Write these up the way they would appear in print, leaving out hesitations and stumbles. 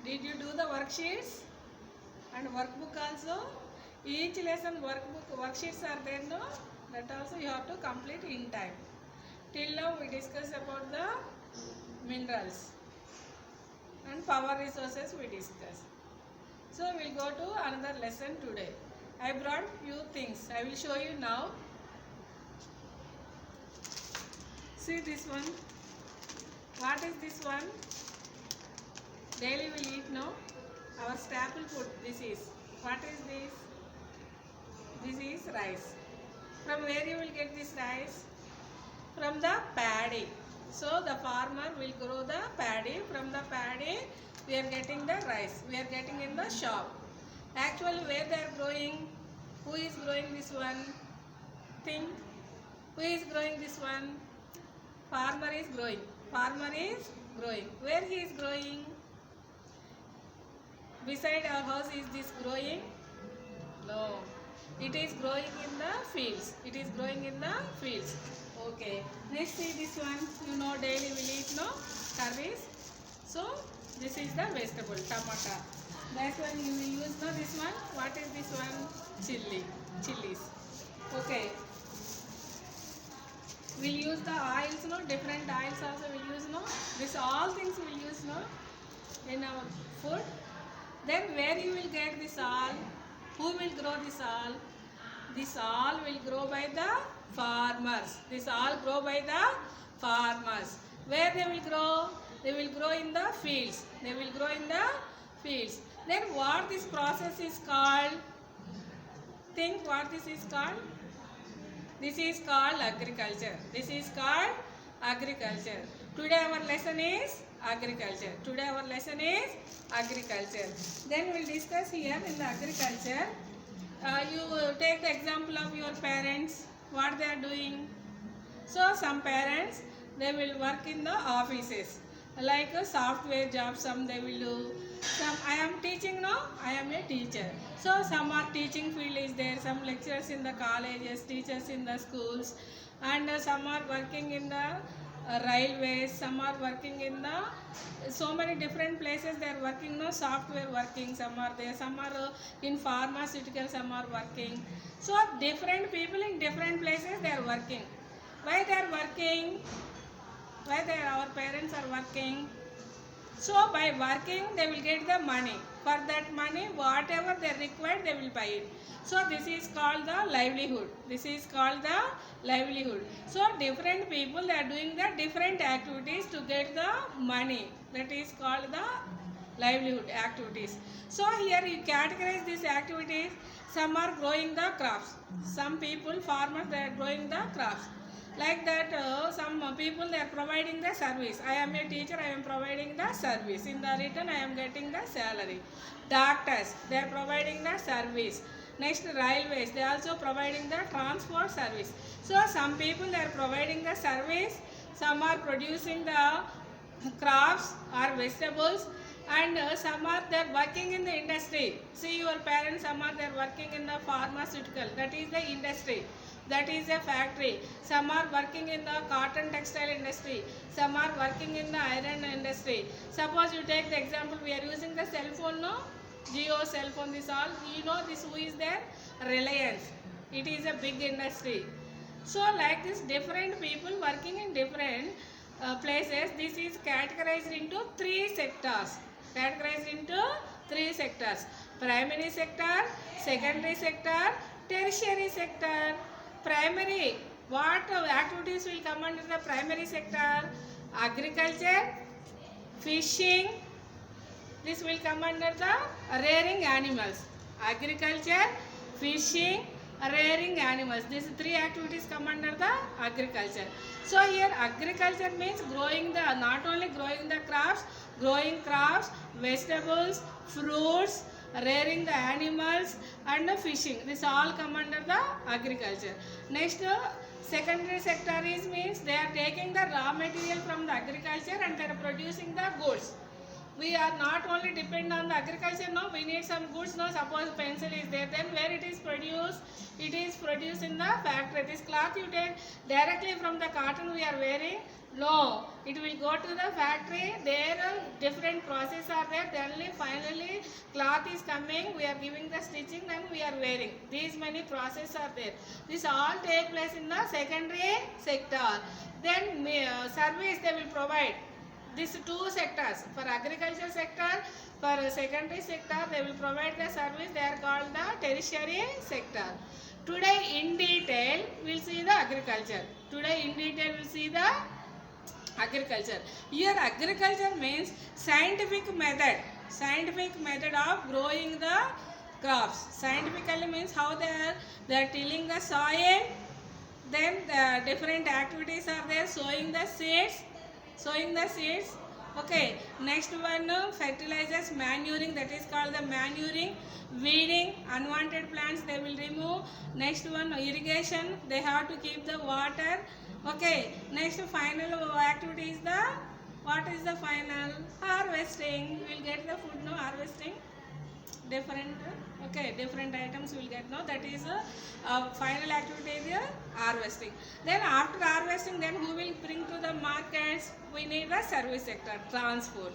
Did you do the worksheets and workbook also? Each lesson worksheets are there, no? That also you have to complete in time. Till now we discussed about the minerals and power resources we discussed. So we will go to another lesson today. I brought few things. I will show you now. See this one. What is this one? Daily we'll eat, no? Our staple food. This is. What is this? This is rice. From where you will get this rice? From the paddy. So the farmer will grow the paddy. From the paddy we are getting the rice. We are getting in the shop. Actually where they are growing? Who is growing this one? Think. Who is growing this one? Farmer is growing. Farmer is growing. Where he is growing? Beside our house is this growing? No. It is growing in the fields. It is growing in the fields. Okay. Next see this one. You know daily we eat, no? Curries. So this is the vegetable. Tomato. That's why you will use, no, this one. What is this one? Chilies. Okay. We'll use the oils, no? Different oils also we'll use, no? This all things we'll use, no? In our food. Then where you will get this all? Who will grow this all? This all will grow by the farmers. This all grow by the farmers. Where they will grow? They will grow in the fields. They will grow in the fields. Then what this process is called? Think what this is called? This is called agriculture. This is called agriculture. Today our lesson is agriculture. Today our lesson is agriculture. Then we will discuss here in the agriculture. You take the example of your parents. What they are doing? So some parents, they will work in the offices. Like a software job, some they will do. Some I am teaching, no? I am a teacher. So some are teaching field is there. Some lecturers in the colleges, teachers in the schools, and some are working in the railways. Some are working in the so many different places. They are working, no? Software working. Some are there. Some are in pharmaceutical. Some are working. So different people in different places they are working. Why they are working? Why our parents are working? So by working they will get the money. For that money whatever they require they will buy it. So this is called the livelihood. This is called the livelihood. So different people they are doing the different activities to get the money. That is called the livelihood activities. So here you categorize these activities. Some are growing the crops. Some people, farmers, they are growing the crops. Like that some people they are providing the service. I am a teacher, I am providing the service. In the return I am getting the salary. Doctors, they are providing the service. Next railways, they are also providing the transport service. So some people they are providing the service. Some are producing the crops or vegetables. And some are they are working in the industry. See your parents, some are they are working in the pharmaceutical. That is the industry. That is a factory. Some are working in the cotton textile industry. Some are working in the iron industry. Suppose you take the example, we are using the cell phone, no? Jio cell phone, this all. You know this who is there? Reliance. It is a big industry. So like this different people working in different places. This is categorized into three sectors. Categorized into three sectors. Primary sector, secondary sector, tertiary sector. Primary, what activities will come under the primary sector? Agriculture, fishing, this will come under the rearing animals. Agriculture, fishing, rearing animals. These three activities come under the agriculture. So here agriculture means growing the, not only growing the crops, growing crops, vegetables, fruits, rearing the animals and fishing. This all come under the agriculture. Next secondary sector is means they are taking the raw material from the agriculture and they are producing the goods. We are not only depend on the agriculture, no, we need some goods, no, suppose pencil is there, then where it is produced in the factory. This cloth you take directly from the cotton we are wearing, No, it will go to the factory. There different processes are there. Then finally cloth is coming. We are giving the stitching. Then we are wearing. These many processes are there. This all take place in the secondary sector. Then service they will provide. These two sectors, for agriculture sector, for secondary sector, they will provide the service. They are called the tertiary sector. Today in detail we will see the agriculture. Today in detail we will see the agriculture. Here agriculture means scientific method of growing the crops. Scientifically means how they are tilling the soil. Then the different activities are there. Sowing the seeds. Okay, next one fertilizers, manuring, that is called the manuring. Weeding, unwanted plants they will remove. Next one irrigation, they have to keep the water. Okay, next final activity is the, what is the final? Harvesting. We will get the food, no, harvesting. Different items will get, no, that is final activity is harvesting. Then after harvesting, then who will bring to the markets? We need the service sector, transport.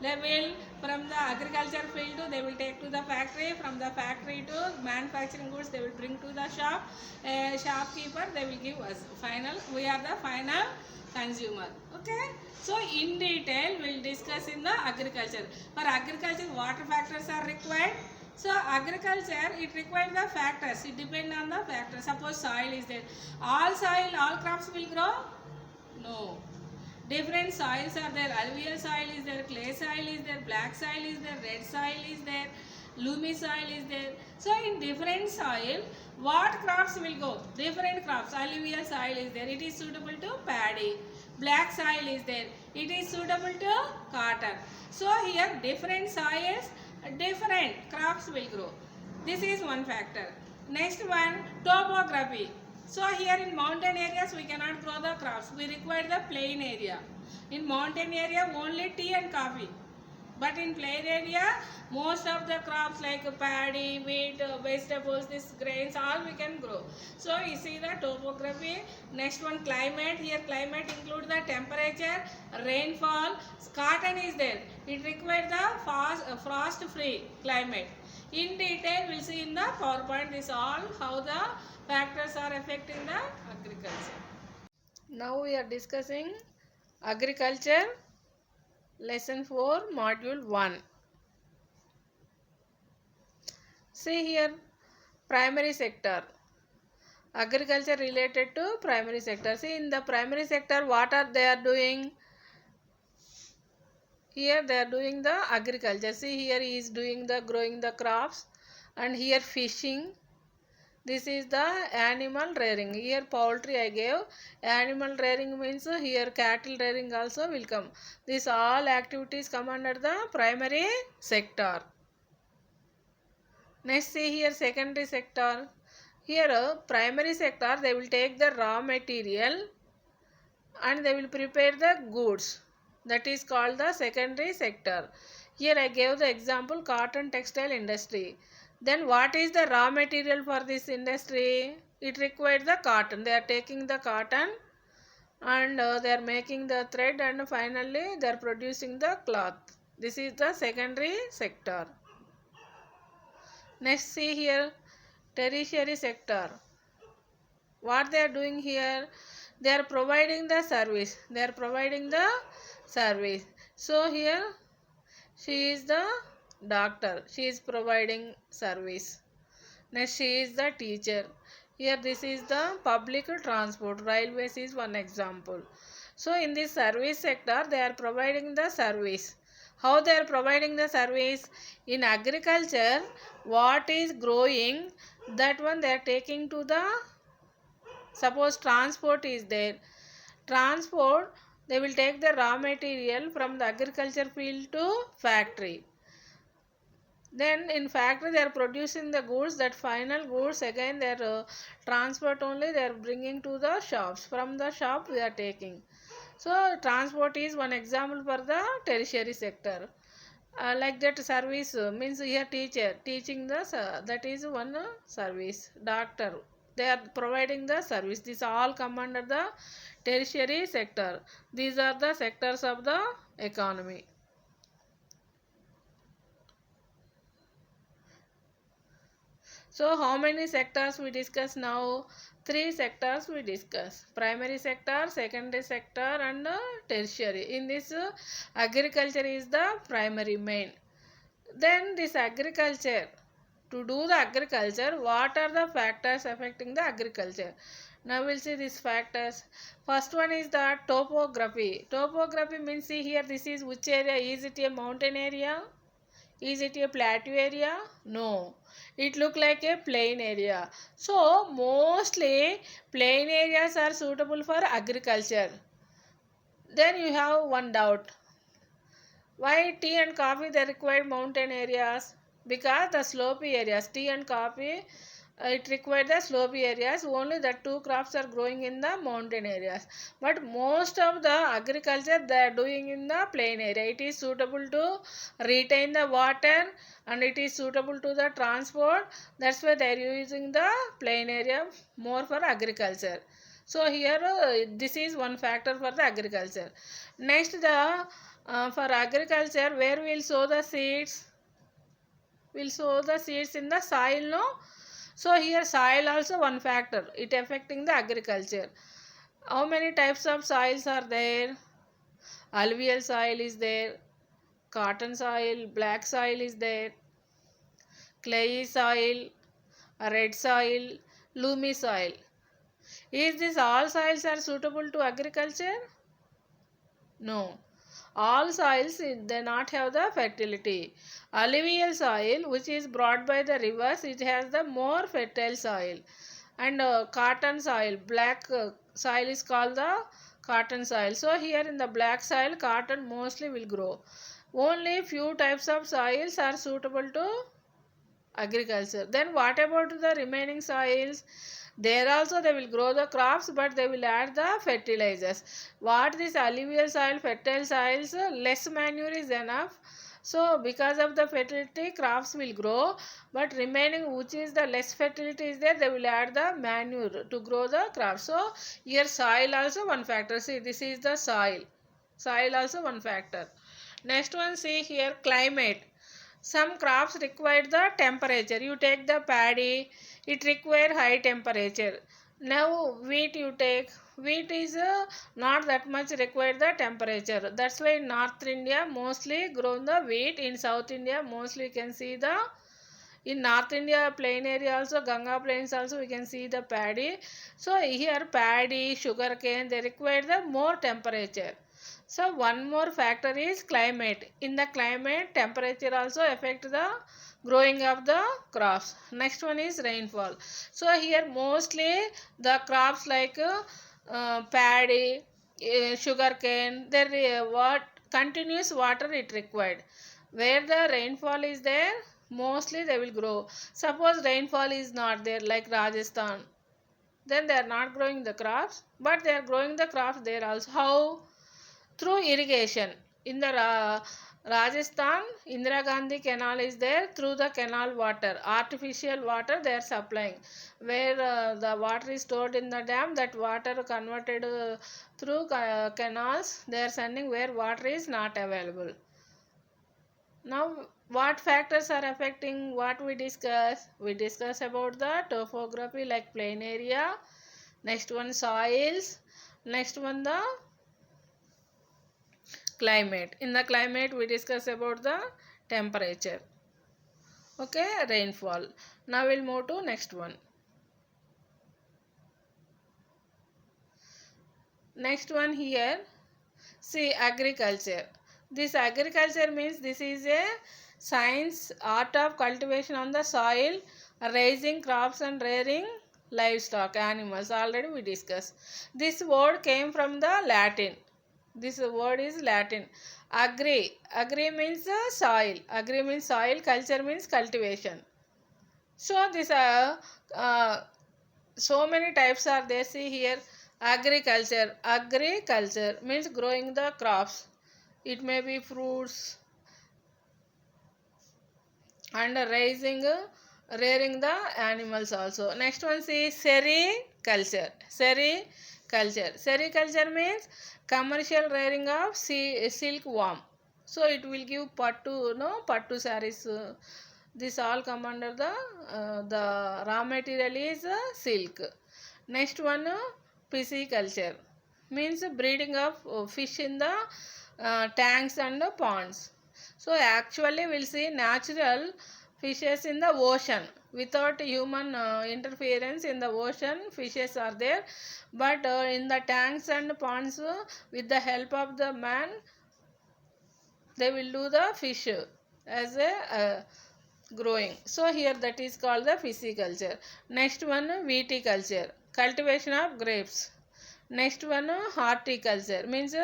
They will, from the agriculture field, they will take to the factory. From the factory to manufacturing goods, they will bring to the shop. Shopkeeper, they will give us. Final, we are the final consumer. Okay, so in detail we will discuss in the agriculture. For agriculture, water factors are required. So agriculture, it requires the factors. It depends on the factors. Suppose soil is there. All crops will grow? No. Different soils are there. Alluvial soil is there, clay soil is there, black soil is there, red soil is there, loamy soil is there. So in different soil, what crops will go? Different crops. Alluvial soil is there, it is suitable to paddy. Black soil is there, it is suitable to cotton. So here different soils, different crops will grow. This is one factor. Next one, topography. So here in mountain areas we cannot grow the crops. We require the plain area. In mountain area only tea and coffee. But in plain area most of the crops like paddy, wheat, vegetables, this grains all we can grow. So you see the topography. Next one, climate. Here climate includes the temperature, rainfall. Cotton is there. It requires the frost free climate. In detail we'll see in the PowerPoint this all how the factors are affecting the agriculture. Now we are discussing agriculture lesson 4 module 1. See here, primary sector. Agriculture related to primary sector. See in the primary sector what are they are doing? Here they are doing the agriculture. See here he is doing the growing the crops, and here fishing. This is the animal rearing. Here poultry I gave. Animal rearing means here cattle rearing also will come. These all activities come under the primary sector. Next see here secondary sector. Here primary sector they will take the raw material and they will prepare the goods. That is called the secondary sector. Here I gave the example cotton textile industry. Then what is the raw material for this industry? It requires the cotton. They are taking the cotton and they are making the thread and finally they are producing the cloth. This is the secondary sector. Next see here tertiary sector. What they are doing here? They are providing the service. They are providing the service. So here she is the doctor. She is providing service. Next she is the teacher. Here this is the public transport. Railways is one example. So in this service sector they are providing the service. How they are providing the service? In agriculture what is growing, that one they are taking to the, suppose transport is there. Transport, they will take the raw material from the agriculture field to factory. Then in factory they are producing the goods. That final goods again they are transport only they are bringing to the shops. From the shop we are taking. So transport is one example for the tertiary sector. Like that service means here teacher teaching the, that is one service. Doctor They are providing the service. These all come under the tertiary sector. These are the sectors of the economy. So how many sectors we discuss now? Three sectors we discuss: primary sector, secondary sector, and tertiary. In this, agriculture is the primary main. Then this agriculture, to do the agriculture, what are the factors affecting the agriculture? Now we'll see these factors. First one is the topography. Topography means, see here, this is which area? Is it a mountain area? Is it a plateau area? No. It look like a plain area. So mostly plain areas are suitable for agriculture. Then you have one doubt. Why tea and coffee they require mountain areas? Because the slopey areas, tea and coffee, it required the slopey areas. Only the two crops are growing in the mountain areas. But most of the agriculture they are doing in the plain area. It is suitable to retain the water and it is suitable to the transport. That's why they are using the plain area more for agriculture. So here this is one factor for the agriculture. Next, the for agriculture, where we will sow the seeds? We'll sow the seeds in the soil, no? So here soil also one factor. It affecting the agriculture. How many types of soils are there? Alluvial soil is there. Cotton soil, black soil is there. Clayey soil, red soil, loamy soil. Is this all soils are suitable to agriculture? No. All soils they not have the fertility. Alluvial soil, which is brought by the rivers, it has the more fertile soil. And cotton soil, black soil is called the cotton soil. So here in the black soil, cotton mostly will grow. Only few types of soils are suitable to agriculture. Then what about the remaining soils? There also they will grow the crops, but they will add the fertilizers. What this alluvial soil, fertile soils, less manure is enough. So because of the fertility, crops will grow, but remaining which is the less fertility is there, they will add the manure to grow the crops. So here soil also one factor. See, this is the soil. Soil also one factor. Next one, see here, climate. Some crops require the temperature. You take the paddy, it require high temperature. Now wheat you take. Wheat is not that much require the temperature. That's why in North India mostly grown the wheat. In South India mostly you can see the, in North India plain area also, Ganga plains also we can see the paddy. So here paddy, sugarcane, they require the more temperature. So one more factor is climate. In the climate, temperature also affect the growing of the crops. Next one is rainfall. So here mostly the crops like paddy, sugarcane, there what continuous water it required. Where the rainfall is there, mostly they will grow. Suppose rainfall is not there, like Rajasthan, then they are not growing the crops, but they are growing the crops there also. How? Through irrigation. In the Rajasthan, Indira Gandhi canal is there. Through the canal water, artificial water they are supplying. Where the water is stored in the dam, that water converted through canals they are sending where water is not available. Now what factors are affecting what we discuss? We discuss about the topography like plain area. Next one soils. Next one the climate. In the climate we discuss about the temperature. Okay, rainfall. Now we'll move to next one. Next one here, see agriculture. This agriculture means this is a science, art of cultivation on the soil, raising crops and rearing livestock, animals. Already we discussed. This word came from the Latin. This word is Latin. Agri. Agri means soil. Agri means soil. Culture means cultivation. So this so many types are there. See here, agriculture. Agriculture means growing the crops. It may be fruits and raising rearing the animals also. Next one is sericulture. Sericulture means commercial rearing of silkworm. So it will give pattu, no, pattu sarees. This all come under the raw material is silk. Next one, pisciculture means breeding of fish in the tanks and ponds. So actually we'll see natural fishes in the ocean without human interference. In the ocean fishes are there, but in the tanks and ponds, with the help of the man, they will do the fish as a growing. So here that is called the pisciculture. Next one, viticulture, cultivation of grapes. Next one, horticulture means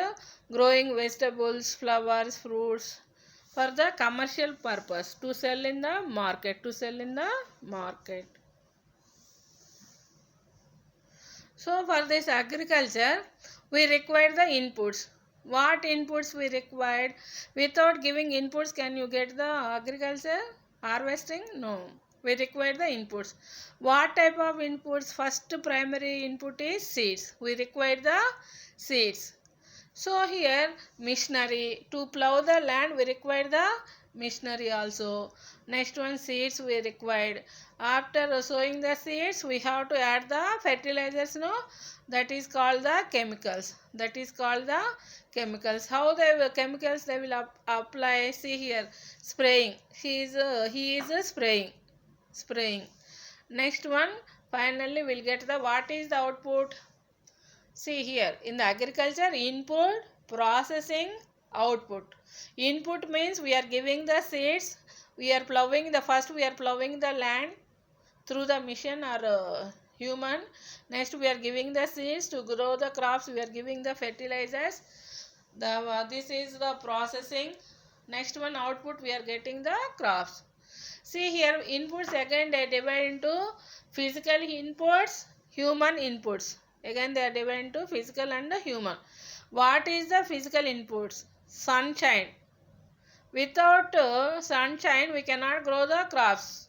growing vegetables, flowers, fruits for the commercial purpose, to sell in the market, So for this agriculture, we require the inputs. What inputs we required? Without giving inputs, can you get the agriculture harvesting? No. We require the inputs. What type of inputs? First primary input is seeds. We require the seeds. So here machinery, to plow the land we require the machinery also. Next one, seeds we required. After sowing the seeds we have to add the fertilizers, no, that is called the chemicals. How the chemicals they will apply? See here, spraying. He is spraying. Next one, finally we'll get the what is the output. See here, in the agriculture, input, processing, output. Input means we are giving the seeds, we are plowing the land through the machine or human. Next we are giving the seeds to grow the crops, we are giving the fertilizers. This is the processing. Next one, output, we are getting the crops. See here, inputs again they divide into physical inputs, human inputs. Again they are divided into physical and human. What is the physical inputs? Sunshine. Without sunshine we cannot grow the crops.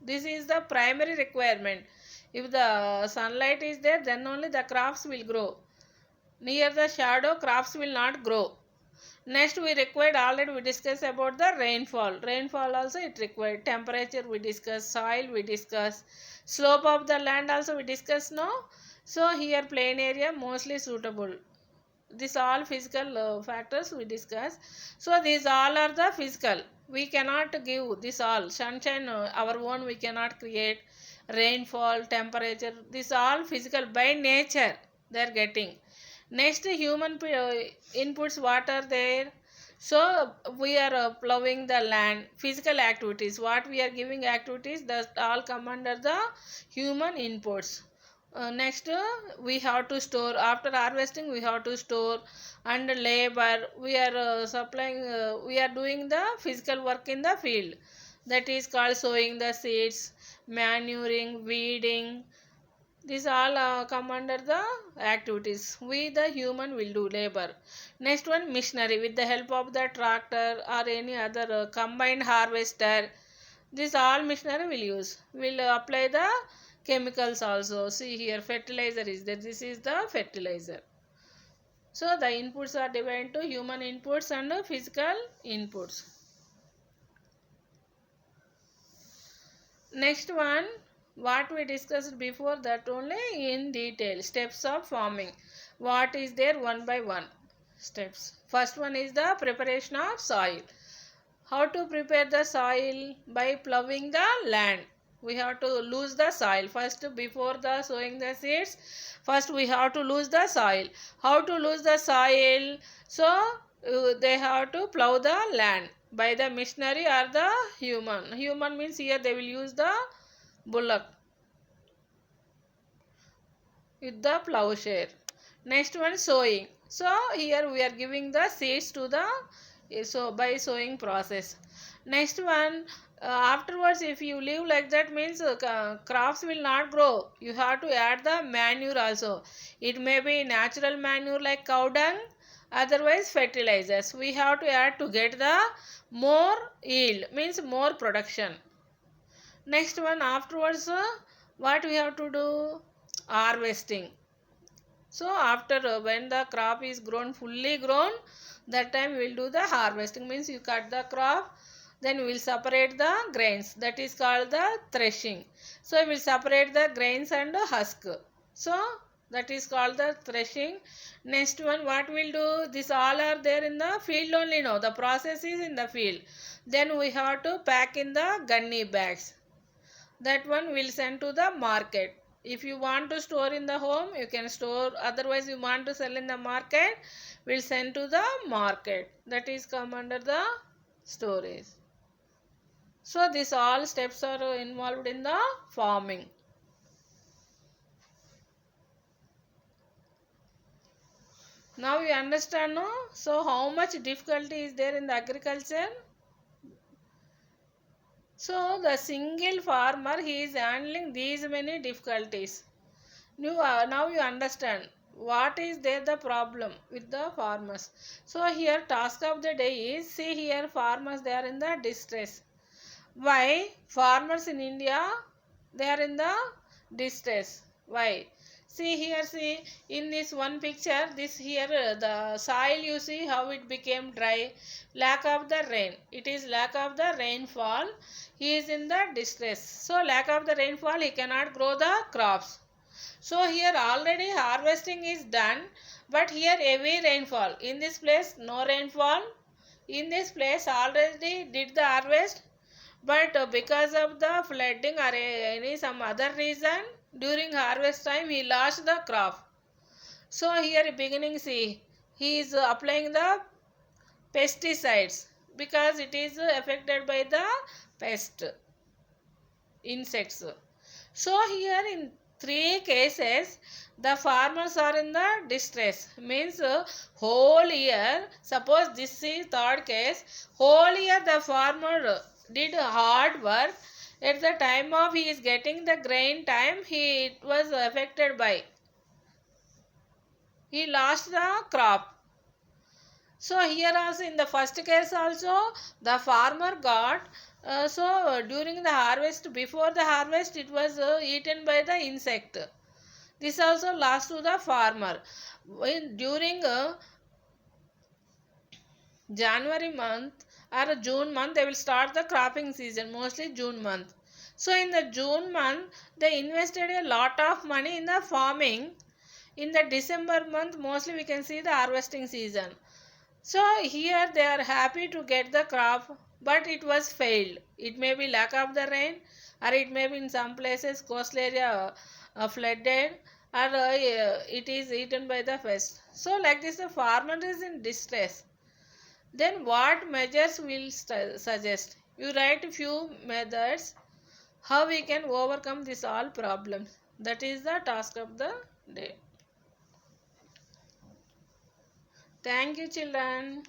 This is the primary requirement. If the sunlight is there, then only the crops will grow. Near the shadow, crops will not grow. Next we required, already we discussed about the rainfall. Rainfall also it required. Temperature we discussed, soil we discussed, slope of the land also we discussed, no. So here plain area mostly suitable. These all physical factors we discussed. So these all are the physical. We cannot give this all. Sunshine our own we cannot create. Rainfall, temperature, these all physical by nature they are getting. Next human inputs, what are there? So we are plowing the land, physical activities, what we are giving activities, that all come under the human inputs. Next we have to store, after harvesting we have to store, and labor we are supplying, we are doing the physical work in the field, that is called sowing the seeds, manuring, weeding. These all come under the activities. We the human will do labor. Next one, machinery, with the help of the tractor or any other combined harvester. This all machinery will use. Will apply the chemicals also. See here, fertilizer is there. This is the fertilizer. So the inputs are divided into human inputs and physical inputs. Next one, what we discussed before that only in detail. Steps of farming. What is there? One by one steps. First one is the preparation of soil. How to prepare the soil? By plowing the land. We have to lose the soil. First, before the sowing the seeds, first we have to lose the soil. How to lose the soil? So they have to plow the land by the machinery or the human. Human means here they will use the bullock with the plowshare. Next one, sowing. So here we are giving the seeds to the by sowing process. Next one, afterwards if you leave like that means crops will not grow. You have to add the manure also. It may be natural manure like cow dung, otherwise fertilizers. We have to add to get the more yield, means more production. Next one, afterwards, what we have to do? Harvesting. So after when the crop is grown, fully grown, that time we will do the harvesting. Means you cut the crop, then we will separate the grains. That is called the threshing. So we will separate the grains and the husk. So that is called the threshing. Next one, what we will do? This all are there in the field only now. The process is in the field. Then we have to pack in the gunny bags. That one will send to the market. If you want to store in the home, you can store. Otherwise you want to sell in the market, will send to the market. That is come under the storage. So these all steps are involved in the farming. Now you understand, no? So how much difficulty is there in the agriculture? So the single farmer, he is handling these many difficulties. Now you understand what is there the problem with the farmers. So here task of the day is, see here farmers, they are in the distress. Why farmers in India, they are in the distress? Why? See here, see in this one picture, this here the soil, you see how it became dry, lack of the rain. It is lack of the rainfall. He is in the distress. So lack of the rainfall, he cannot grow the crops. So here already harvesting is done, but here heavy rainfall. In this place no rainfall. In this place already did the harvest, but because of the flooding or any some other reason, during harvest time he lost the crop. So here beginning, see he is applying the pesticides because it is affected by the pest insects. So here in three cases the farmers are in the distress. Means whole year, suppose this is third case, whole year the farmer did hard work. At the time of he is getting the grain time, it was affected by, he lost the crop. So here also in the first case also the farmer got, so during the harvest, before the harvest it was eaten by the insect. This also lost to the farmer. During January month or June month, they will start the cropping season, mostly June month. So in the June month they invested a lot of money in the farming. In the December month mostly we can see the harvesting season. So here they are happy to get the crop, but it was failed. It may be lack of the rain, or it may be in some places coastal area flooded, or it is eaten by the pest. So like this the farmer is in distress. Then what measures will suggest? You write few methods how we can overcome this all problems. That is the task of the day. Thank you, children.